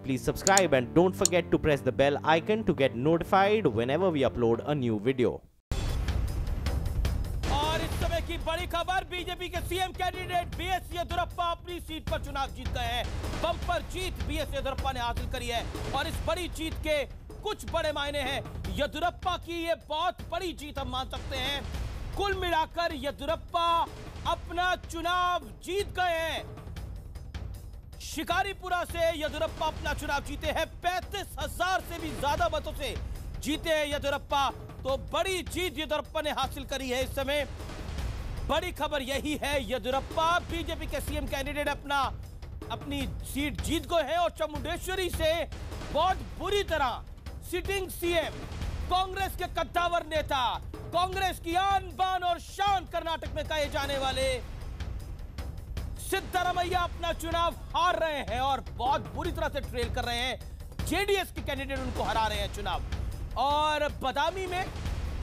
please subscribe and don't forget to press the bell icon to get notified whenever we upload a new video. और इस समय की बड़ी खबर, BJP के सीएम कैंडिडेट बीएस येदियुरप्पा अपनी सीट पर चुनाव जीत गए हैं। बम्पर जीत बीएस येदियुरप्पा ने हासिल करी है और इस बड़ी जीत के कुछ बड़े मायने हैं। येदियुरप्पा की ये बहुत बड़ी जीत हम मान सकते हैं। कुल मिलाकर येदियुरप्पा अपना चुनाव जीत गए हैं। शिकारीपुरा से येदियुरप्पा अपना चुनाव जीते हैं। 35,000 से भी ज्यादा मतों से जीते हैं येदियुरप्पा। तो बड़ी जीत येदियुरप्पा ने हासिल करी है। इस समय बड़ी खबर यही है, येदियुरप्पा बीजेपी के सीएम कैंडिडेट अपनी सीट जीत गए हैं और चामुंडेश्वरी से बहुत बुरी तरह सिटिंग सीएम, कांग्रेस के कद्दावर नेता, कांग्रेस की आन बान और शान कर्नाटक में कहे जाने वाले सिद्धरामैया अपना चुनाव हार रहे हैं और बहुत बुरी तरह से ट्रेल कर रहे हैं। जेडीएस के कैंडिडेट उनको हरा रहे हैं चुनाव। और बदामी में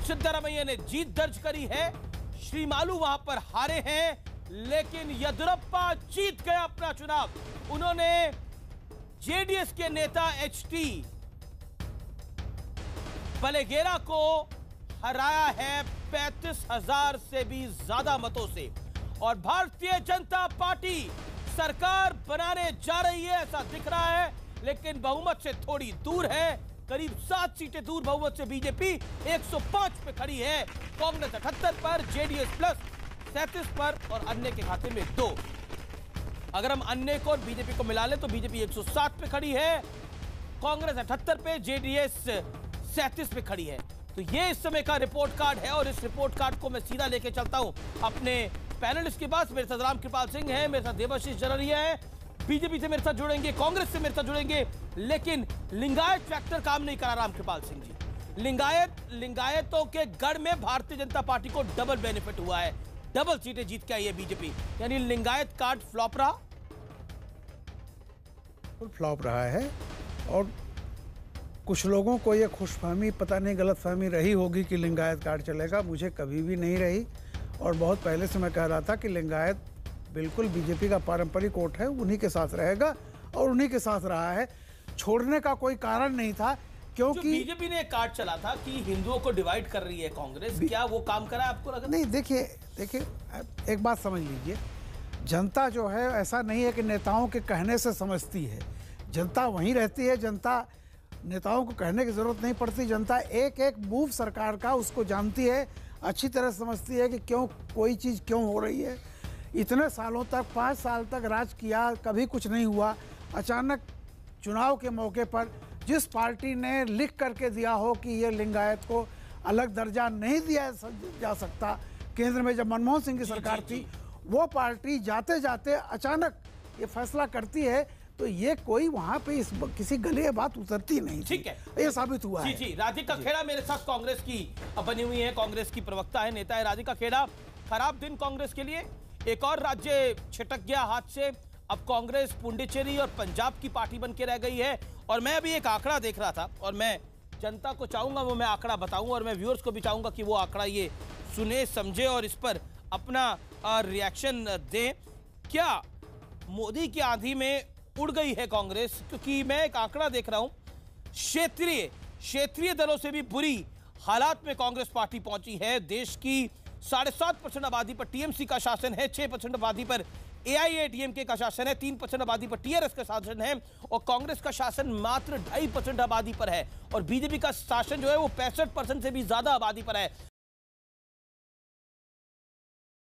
सिद्धरामैया ने जीत दर्ज करी है, श्रीमालू वहां पर हारे हैं, लेकिन येदियुरप्पा जीत गए अपना चुनाव। उन्होंने जेडीएस के नेता एचटी बलेगेरा को हराया है 35,000 से भी ज्यादा मतों से। और भारतीय जनता पार्टी सरकार बनाने जा रही है ऐसा दिख रहा है, लेकिन बहुमत से थोड़ी दूर है। करीब 7 सीटें दूर बहुमत से बीजेपी 105 पे खड़ी है, कांग्रेस 78 पर, जेडीएस प्लस 37 पर और अन्य के खाते में 2। अगर हम अन्य को और बीजेपी को मिला लें तो बीजेपी 107 पे खड़ी है, कांग्रेस 78 पे, जेडीएस 37 पे खड़ी है। तो ये इस समय का रिपोर्ट कार्ड है और इस रिपोर्ट कार्ड को मैं सीधा लेके चलता हूं अपने पैनलिस्ट के पास। मेरे साथ रामकृपाल सिंह है, मेरे साथ देवाशीष जररिया है, बीजेपी से मेरे साथ जुड़ेंगे, कांग्रेस से मेरे साथ जुड़ेंगे, लेकिन लिंगायत फैक्टर काम नहीं करा रामकृपाल सिंह जी। लिंगायतों के गढ़ में भारतीय जनता पार्टी को डबल बेनिफिट हुआ है, डबल सीटें जीत के आई है बीजेपी, यानी लिंगायत कार्ड फ्लॉप रहा। फ्लॉप रहा है और कुछ लोगों को ये खुशफहमी, पता नहीं गलतफहमी रही होगी कि लिंगायत कार्ड चलेगा। मुझे कभी भी नहीं रही और बहुत पहले से मैं कह रहा था कि लिंगायत बिल्कुल बीजेपी का पारंपरिक वोट है, उन्हीं के साथ रहेगा और उन्हीं के साथ रहा है। छोड़ने का कोई कारण नहीं था, क्योंकि बीजेपी ने एक कार्ड चला था कि हिंदुओं को डिवाइड कर रही है कांग्रेस, क्या वो काम करा आपको लगा? नहीं, देखिए एक बात समझ लीजिए, जनता जो है ऐसा नहीं है कि नेताओं के कहने से समझती है। जनता वहीं रहती है, जनता नेताओं को कहने की जरूरत नहीं पड़ती। जनता एक एक मूव सरकार का उसको जानती है, अच्छी तरह समझती है कि क्यों कोई चीज़ क्यों हो रही है। इतने सालों तक, 5 साल तक राज किया, कभी कुछ नहीं हुआ। अचानक चुनाव के मौके पर जिस पार्टी ने लिख करके दिया हो कि ये लिंगायत को अलग दर्जा नहीं दिया जा सकता, केंद्र में जब मनमोहन सिंह की सरकार थी, वो पार्टी जाते जाते अचानक ये फैसला करती है, तो ये कोई वहां पे किसी गले बात उतरती नहीं। ठीक है, ये साबित हुआ है। जी, राधिका खेड़ा मेरे साथ कांग्रेस की बनी हुई है, कांग्रेस की प्रवक्ता है, नेता है राधिका खेड़ा। खराब दिन कांग्रेस के लिए, एक और राज्य छिटक गया हाथ से। अब कांग्रेस पुडुचेरी और पंजाब की पार्टी बन के रह गई है। और मैं अभी एक आंकड़ा देख रहा था और मैं जनता को चाहूंगा वो मैं आंकड़ा बताऊं और मैं व्यूअर्स को भी चाहूंगा कि वो आंकड़ा ये सुने, समझे और इस पर अपना रिएक्शन दें। क्या मोदी की आंधी में उड़ गई है कांग्रेस? क्योंकि मैं एक आंकड़ा देख रहा हूं, क्षेत्रीय दलों से भी बुरी हालात में कांग्रेस पार्टी पहुंची है। देश की 7.5% आबादी पर टीएमसी का शासन है, 6% आबादी पर एआईएडीएमके का शासन है, 3% आबादी पर टीआरएस का शासन है और कांग्रेस का शासन मात्र 2.5% आबादी पर है। और बीजेपी का शासन जो है वो 65% से भी ज्यादा आबादी पर है।